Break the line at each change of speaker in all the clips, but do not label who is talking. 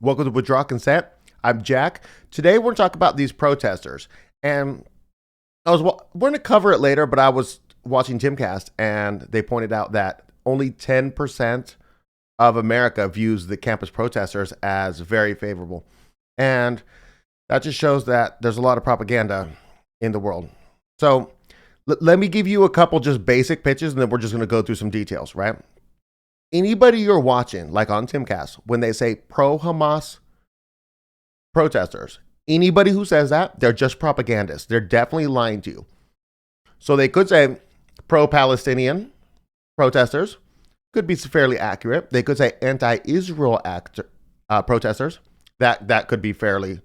Welcome to Withdraw Consent. I'm Jack. Today we're going to talk about these protesters. And we're going to cover it later, but I was watching Timcast and they pointed out that only 10% of America views the campus protesters as very favorable. And that just shows that there's a lot of propaganda in the world. So let me give you a couple just basic pitches and then we're just going to go through some details, right? Anybody you're watching, like on Timcast, when they say pro-Hamas protesters, anybody who says that, they're just propagandists. They're definitely lying to you. So they could say pro-Palestinian protesters, could be fairly accurate. They could say anti-Israel protesters, that could be fairly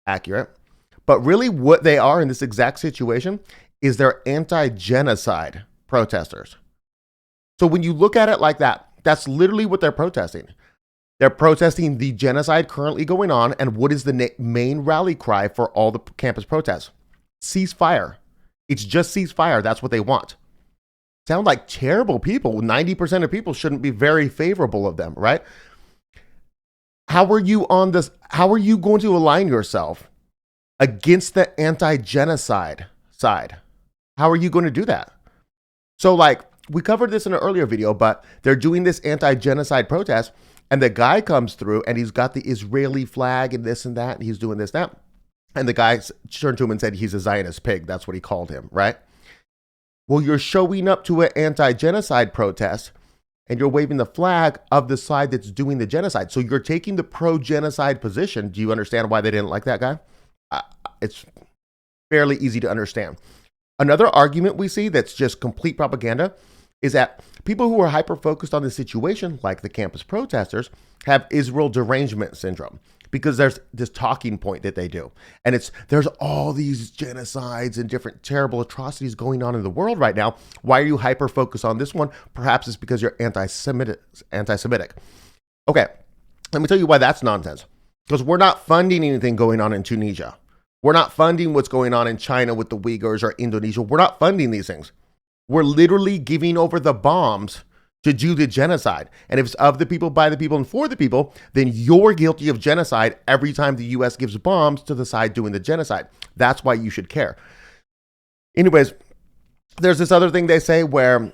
accurate. But really what they are in this exact situation is they're anti-genocide protesters. So when you look at it like that, that's literally what they're protesting. They're protesting the genocide currently going on. And what is the main rally cry for all the campus protests? Ceasefire. It's just ceasefire. That's what they want. Sound like terrible people. 90% of people shouldn't be very favorable of them, right? How are you on this? How are you going to align yourself against the anti-genocide side? How are you going to do that? So like, we covered this in an earlier video, but they're doing this anti-genocide protest and the guy comes through and he's got the Israeli flag and this and that. And he's doing this, that. And the guy turned to him and said, he's a Zionist pig. That's what he called him, right? Well, you're showing up to an anti-genocide protest and you're waving the flag of the side that's doing the genocide. So you're taking the pro-genocide position. Do you understand why they didn't like that guy? It's fairly easy to understand. Another argument we see that's just complete propaganda is that people who are hyper-focused on the situation, like the campus protesters, have Israel derangement syndrome because there's this talking point that they do. And there's all these genocides and different terrible atrocities going on in the world right now. Why are you hyper-focused on this one? Perhaps it's because you're anti-Semitic. Okay, let me tell you why that's nonsense. Because we're not funding anything going on in Tunisia. We're not funding what's going on in China with the Uyghurs or Indonesia. We're not funding these things. We're literally giving over the bombs to do the genocide. And if it's of the people, by the people, and for the people, then you're guilty of genocide every time the U.S. gives bombs to the side doing the genocide. That's why you should care. Anyways, there's this other thing they say where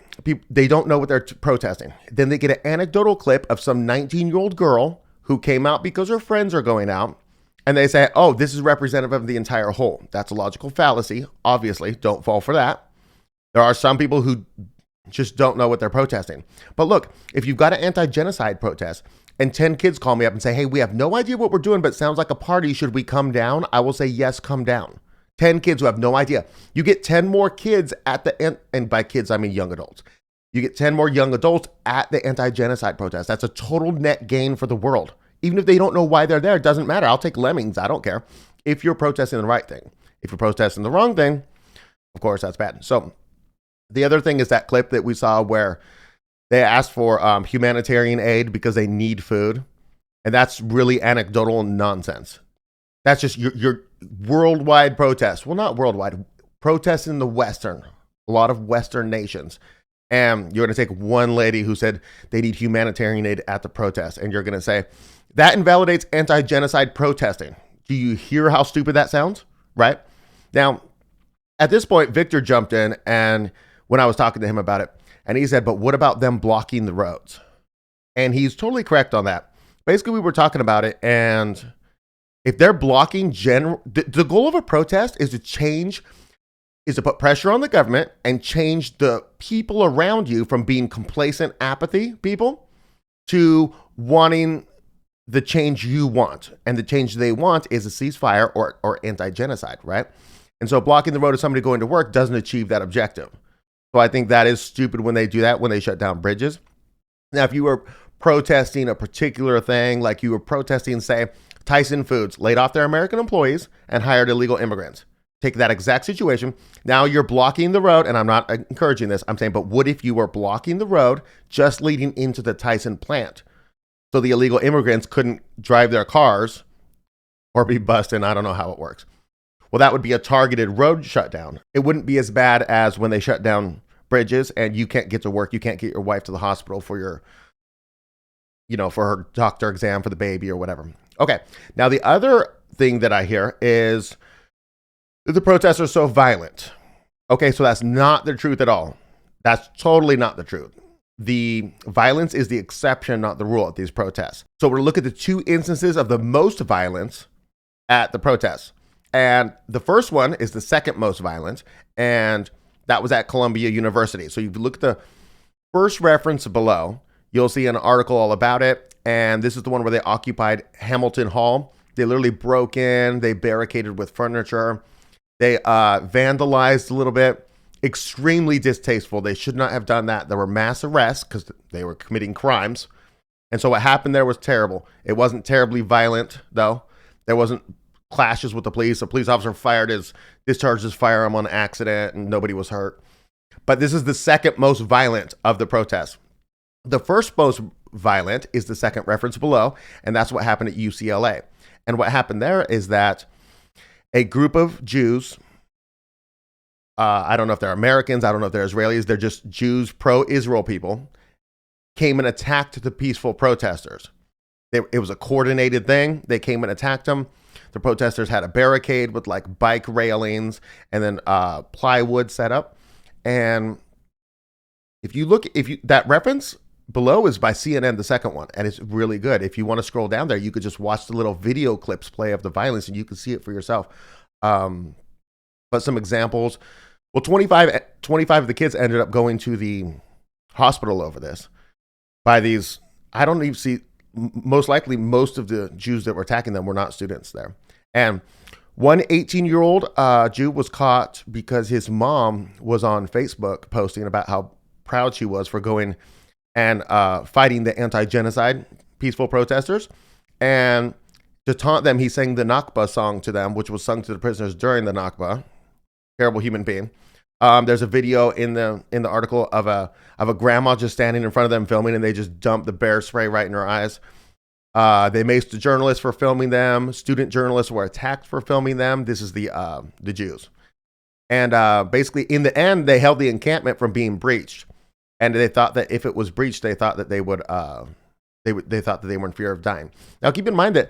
they don't know what they're protesting. Then they get an anecdotal clip of some 19-year-old girl who came out because her friends are going out. And they say, oh, this is representative of the entire whole. That's a logical fallacy. Obviously, don't fall for that. There are some people who just don't know what they're protesting. But look, if you've got an anti-genocide protest and 10 kids call me up and say, hey, we have no idea what we're doing, but it sounds like a party. Should we come down? I will say, yes, come down. 10 kids who have no idea. You get 10 more kids at the end. And by kids, I mean young adults. You get 10 more young adults at the anti-genocide protest. That's a total net gain for the world. Even if they don't know why they're there, it doesn't matter. I'll take lemmings. I don't care. If you're protesting the right thing. If you're protesting the wrong thing, of course, that's bad. So the other thing is that clip that we saw where they asked for humanitarian aid because they need food. And that's really anecdotal nonsense. That's just your worldwide protest. Well, not worldwide. Protests in a lot of Western nations. And you're going to take one lady who said they need humanitarian aid at the protest. And you're going to say, that invalidates anti-genocide protesting. Do you hear how stupid that sounds? Right? Now, at this point, Victor jumped in and when I was talking to him about it, and he said, but what about them blocking the roads? And he's totally correct on that. Basically, we were talking about it, and if they're blocking the goal of a protest is to put pressure on the government and change the people around you from being complacent apathy people to wanting the change you want. And the change they want is a ceasefire or anti-genocide, right? And so blocking the road of somebody going to work doesn't achieve that objective. So I think that is stupid when they do that, when they shut down bridges. Now, if you were protesting a particular thing, like you were protesting, say, Tyson Foods laid off their American employees and hired illegal immigrants. Take that exact situation. Now you're blocking the road, and I'm not encouraging this. I'm saying, but what if you were blocking the road just leading into the Tyson plant? So the illegal immigrants couldn't drive their cars or be busted. I don't know how it works. Well, that would be a targeted road shutdown. It wouldn't be as bad as when they shut down bridges and you can't get to work. You can't get your wife to the hospital for your, for her doctor exam for the baby or whatever. Okay. Now, the other thing that I hear is that the protests are so violent. Okay, so that's not the truth at all. That's totally not the truth. The violence is the exception, not the rule at these protests. So we're looking at the two instances of the most violence at the protests. And the first one is the second most violent, and that was at Columbia University. So you look at the first reference below, you'll see an article all about it. And this is the one where they occupied Hamilton Hall. They literally broke in, they barricaded with furniture, they vandalized a little bit. Extremely distasteful. They should not have done that. There were mass arrests because they were committing crimes. And so what happened there was terrible. It wasn't terribly violent, though. There wasn't clashes with the police. A police officer discharged his firearm on accident and nobody was hurt. But this is the second most violent of the protests. The first most violent is the second reference below, and that's what happened at UCLA. And what happened there is that a group of Jews, I don't know if they're Americans, I don't know if they're Israelis, they're just Jews, pro-Israel people, came and attacked the peaceful protesters. It was a coordinated thing. They came and attacked them. The protesters had a barricade with like bike railings and then plywood set up. And that reference below is by CNN, the second one, and it's really good. If you want to scroll down there, you could just watch the little video clips play of the violence and you can see it for yourself. But some examples. Well, 25 of the kids ended up going to the hospital over this by these, I don't even see, most likely most of the Jews that were attacking them were not students there. And one 18-year-old Jew was caught because his mom was on Facebook posting about how proud she was for going and fighting the anti-genocide peaceful protesters. And to taunt them, he sang the Nakba song to them, which was sung to the prisoners during the Nakba. Terrible human being. There's a video in the article of a grandma just standing in front of them filming, and they just dumped the bear spray right in her eyes. They maced the journalists for filming them. Student journalists were attacked for filming them. This is the Jews. And basically, in the end, they held the encampment from being breached. And they thought that if it was breached, they thought that they would they thought that they were in fear of dying. Now, keep in mind that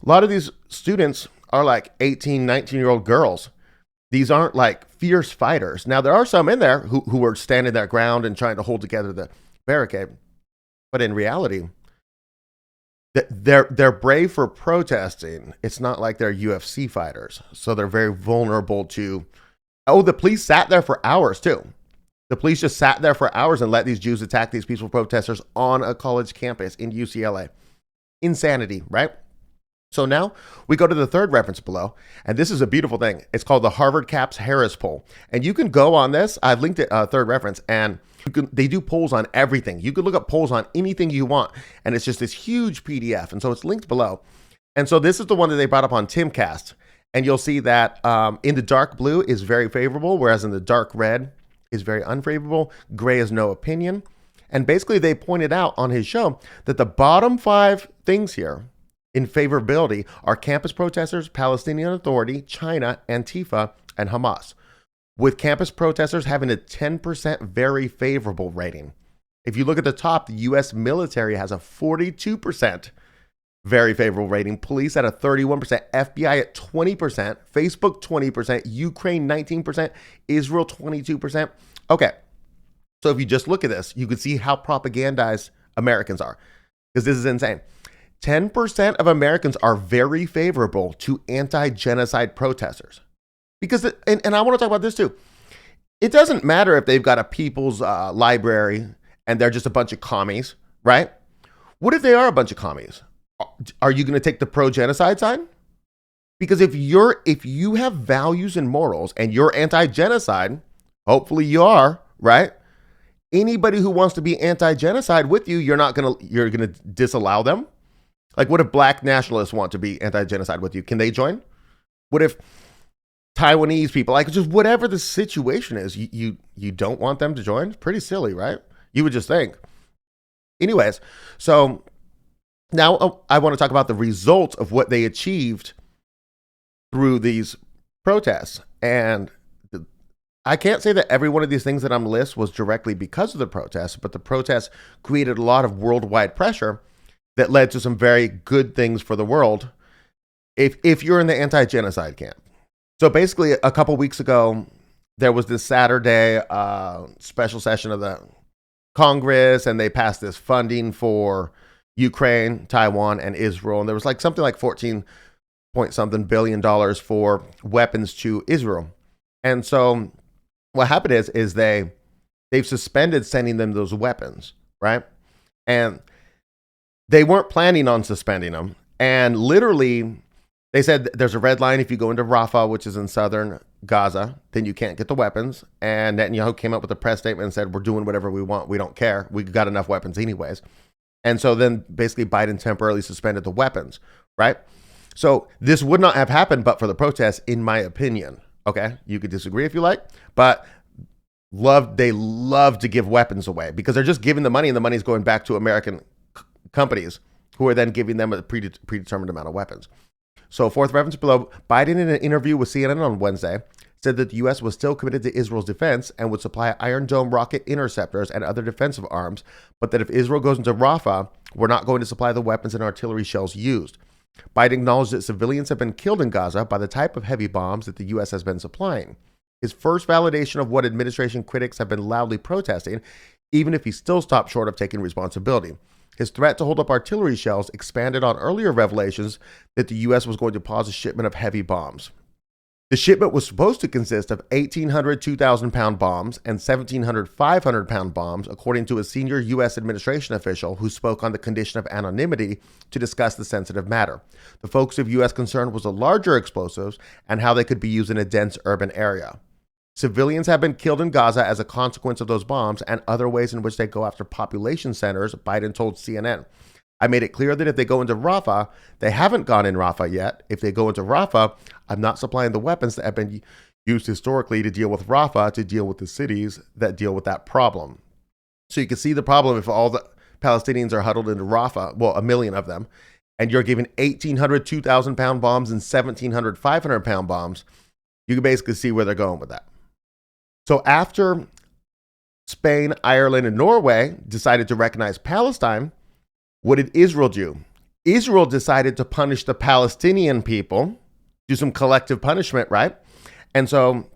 a lot of these students are like 18, 19-year-old girls. These aren't like fierce fighters. Now, there are some in there who were standing their ground and trying to hold together the barricade. But in reality, they're brave for protesting. It's not like they're UFC fighters. So they're very vulnerable to, the police sat there for hours too. The police just sat there for hours and let these Jews attack these peaceful protesters on a college campus in UCLA. Insanity, right? So now we go to the third reference below, and this is a beautiful thing. It's called the Harvard Caps Harris poll. And you can go on this. I've linked it, third reference, and they do polls on everything. You could look up polls on anything you want, and it's just this huge PDF. And so it's linked below. And so this is the one that they brought up on Timcast. And you'll see that in the dark blue is very favorable, whereas in the dark red is very unfavorable. Gray is no opinion. And basically they pointed out on his show that the bottom 5 things here in favorability are campus protesters, Palestinian Authority, China, Antifa, and Hamas, with campus protesters having a 10% very favorable rating. If you look at the top, the U.S. military has a 42% very favorable rating, police at a 31%, FBI at 20%, Facebook 20%, Ukraine 19%, Israel 22%. Okay, so if you just look at this, you can see how propagandized Americans are, because this is insane. 10% of Americans are very favorable to anti-genocide protesters. Because, and I want to talk about this too. It doesn't matter if they've got a people's library and they're just a bunch of commies, right? What if they are a bunch of commies? Are you going to take the pro-genocide side? Because if you have values and morals and you're anti-genocide, hopefully you are, right? Anybody who wants to be anti-genocide with you, you're going to disallow them. Like, what if black nationalists want to be anti-genocide with you? Can they join? What if Taiwanese people, like, just whatever the situation is, you don't want them to join? It's pretty silly, right? You would just think. Anyways, so now I want to talk about the results of what they achieved through these protests. And I can't say that every one of these things that I'm listing was directly because of the protests, but the protests created a lot of worldwide pressure. that led to some very good things for the world if you're in the anti-genocide camp. So basically, a couple weeks ago, there was this Saturday special session of the Congress, and they passed this funding for Ukraine, Taiwan, and Israel. And there was like something like 14 point something billion dollars for weapons to Israel. And so what happened is they've suspended sending them those weapons, right? And they weren't planning on suspending them. And literally, they said there's a red line if you go into Rafah, which is in southern Gaza, then you can't get the weapons. And Netanyahu came up with a press statement and said, we're doing whatever we want. We don't care. We got enough weapons anyways. And so then basically Biden temporarily suspended the weapons, right? So this would not have happened but for the protests, in my opinion. Okay, you could disagree if you like, but they love to give weapons away because they're just giving the money, and the money's going back to American companies who are then giving them a predetermined amount of weapons. So fourth reference below, Biden in an interview with CNN on Wednesday said that the U.S. was still committed to Israel's defense and would supply Iron Dome rocket interceptors and other defensive arms, but that if Israel goes into Rafah, we're not going to supply the weapons and artillery shells used. Biden acknowledged that civilians have been killed in Gaza by the type of heavy bombs that the U.S. has been supplying. His first validation of what administration critics have been loudly protesting, even if he still stopped short of taking responsibility. His threat to hold up artillery shells expanded on earlier revelations that the U.S. was going to pause a shipment of heavy bombs. The shipment was supposed to consist of 1,800 2,000-pound bombs and 1,700 500-pound bombs, according to a senior U.S. administration official who spoke on the condition of anonymity to discuss the sensitive matter. The focus of U.S. concern was the larger explosives and how they could be used in a dense urban area. Civilians have been killed in Gaza as a consequence of those bombs and other ways in which they go after population centers, Biden told CNN. I made it clear that if they go into Rafah, they haven't gone in Rafah yet. If they go into Rafah, I'm not supplying the weapons that have been used historically to deal with Rafah, to deal with the cities that deal with that problem. So you can see the problem if all the Palestinians are huddled into Rafah, well, 1 million of them, and you're giving 1,800 2,000-pound bombs and 1,700 500-pound bombs, you can basically see where they're going with that. So after Spain, Ireland, and Norway decided to recognize Palestine, what did Israel do? Israel decided to punish the Palestinian people, do some collective punishment, right? And so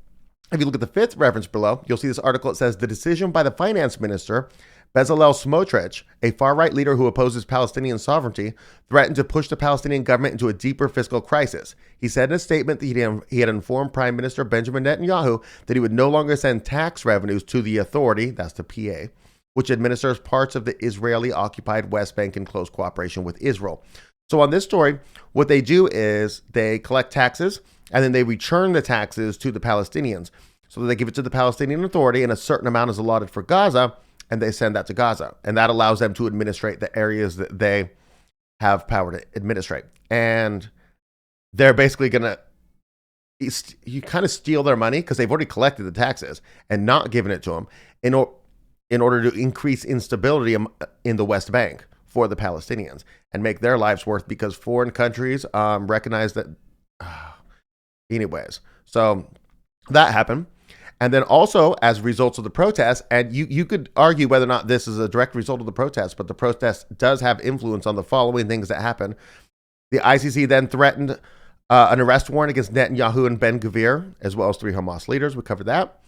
if you look at the fifth reference below, you'll see this article. It says the decision by the finance minister, Bezalel Smotrich, a far-right leader who opposes Palestinian sovereignty, threatened to push the Palestinian government into a deeper fiscal crisis. He said in a statement that he had informed Prime Minister Benjamin Netanyahu that he would no longer send tax revenues to the authority, that's the PA, which administers parts of the Israeli-occupied West Bank in close cooperation with Israel. So on this story, what they do is they collect taxes, and then they return the taxes to the Palestinians. So they give it to the Palestinian Authority, and a certain amount is allotted for Gaza, and they send that to Gaza. And that allows them to administrate the areas that they have power to administrate. And they're basically going to, you kind of steal their money because they've already collected the taxes and not given it to them in order to increase instability in the West Bank for the Palestinians and make their lives worse because foreign countries recognize that. Anyways, so that happened. And then also as results of the protests, and you could argue whether or not this is a direct result of the protest, but the protest does have influence on the following things that happen. The ICC then threatened an arrest warrant against Netanyahu and Ben-Gvir, as well as 3 Hamas leaders. We covered that.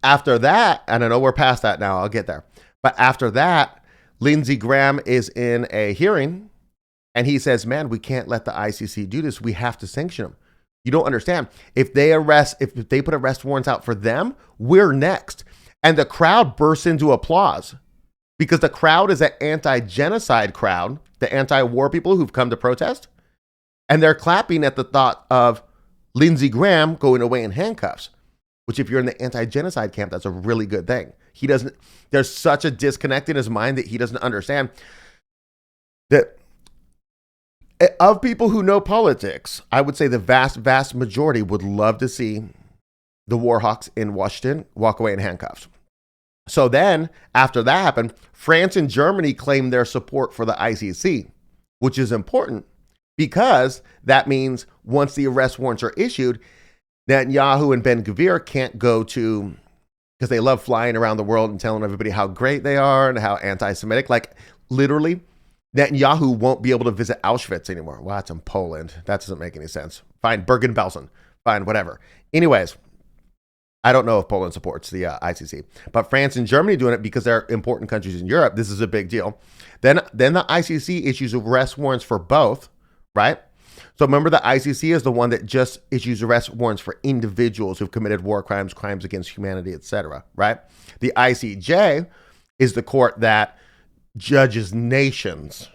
After that, and I know we're past that now, I'll get there. But after that, Lindsey Graham is in a hearing, and he says, man, we can't let the ICC do this. We have to sanction them. You don't understand. If they put arrest warrants out for them, we're next. And the crowd bursts into applause because the crowd is an anti-genocide crowd, the anti-war people who've come to protest. And they're clapping at the thought of Lindsey Graham going away in handcuffs, which if you're in the anti-genocide camp, that's a really good thing. There's such a disconnect in his mind that he doesn't understand that. Of people who know politics, I would say the vast, vast majority would love to see the war hawks in Washington walk away in handcuffs. So then, after that happened, France and Germany claimed their support for the ICC, which is important because that means once the arrest warrants are issued, Netanyahu and Ben-Gvir can't go to, because they love flying around the world and telling everybody how great they are and how anti-Semitic. literally, Netanyahu won't be able to visit Auschwitz anymore. Well, that's in Poland. That doesn't make any sense. Fine, Bergen-Belsen. Fine, whatever. Anyways, I don't know if Poland supports the ICC, but France and Germany doing it because they're important countries in Europe. This is a big deal. Then the ICC issues arrest warrants for both, right? So remember, the ICC is the one that just issues arrest warrants for individuals who've committed war crimes, crimes against humanity, etc., right? The ICJ is the court that judges nations,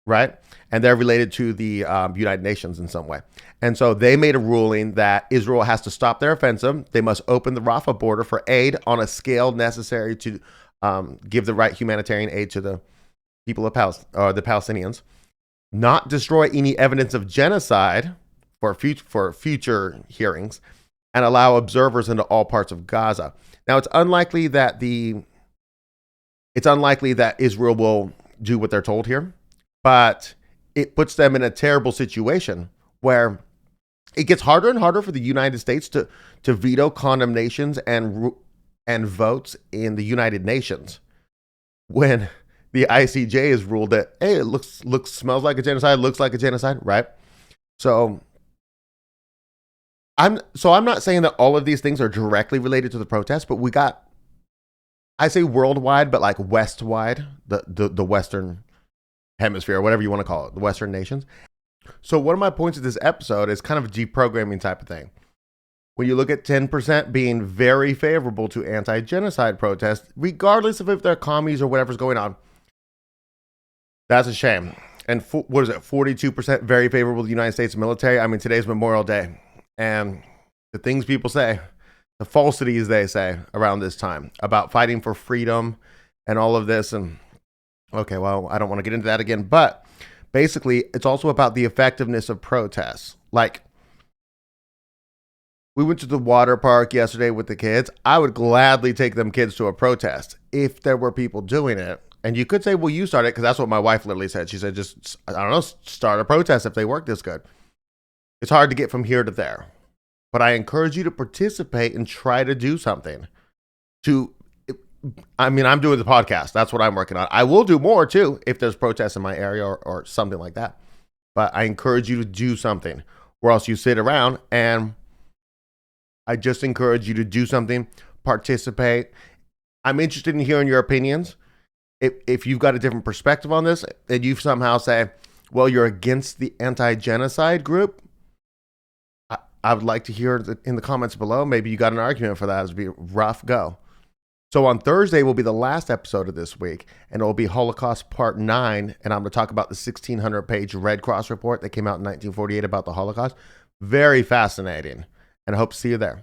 right? And they're related to the United Nations in some way. And so they made a ruling that Israel has to stop their offensive. They must open the Rafah border for aid on a scale necessary to give the right humanitarian aid to the people of the Palestinians, not destroy any evidence of genocide for future hearings, and allow observers into all parts of Gaza. Now, it's unlikely that Israel will do what they're told here, but it puts them in a terrible situation where it gets harder and harder for the United States to veto condemnations and votes in the United Nations when the ICJ has ruled that, hey, it smells like a genocide, looks like a genocide, right? So I'm not saying that all of these things are directly related to the protests, but I say worldwide, but like westwide, the Western hemisphere, whatever you want to call it, the Western nations. So one of my points of this episode is kind of a deprogramming type of thing. When you look at 10% being very favorable to anti-genocide protests, regardless of if they're commies or whatever's going on, that's a shame. And what is it, 42% very favorable to the United States military? I mean, today's Memorial Day. And the things people say, the falsities they say around this time about fighting for freedom and all of this. And okay, well, I don't want to get into that again. But basically, it's also about the effectiveness of protests. Like, we went to the water park yesterday with the kids. I would gladly take them kids to a protest if there were people doing it. And you could say, well, you started, because that's what my wife literally said. She said, just, I don't know, start a protest if they work this good. It's hard to get from here to there. But I encourage you to participate and try to do something. I'm doing the podcast. That's what I'm working on. I will do more, too, if there's protests in my area or something like that. But I encourage you to do something, or else you sit around. And I just encourage you to do something, participate. I'm interested in hearing your opinions. If you've got a different perspective on this, and you somehow say, well, you're against the anti-genocide group, I would like to hear it in the comments below. Maybe you got an argument for that. It'd be a rough go. So on Thursday will be the last episode of this week, and it will be Holocaust Part 9, and I'm going to talk about the 1,600-page Red Cross report that came out in 1948 about the Holocaust. Very fascinating, and I hope to see you there.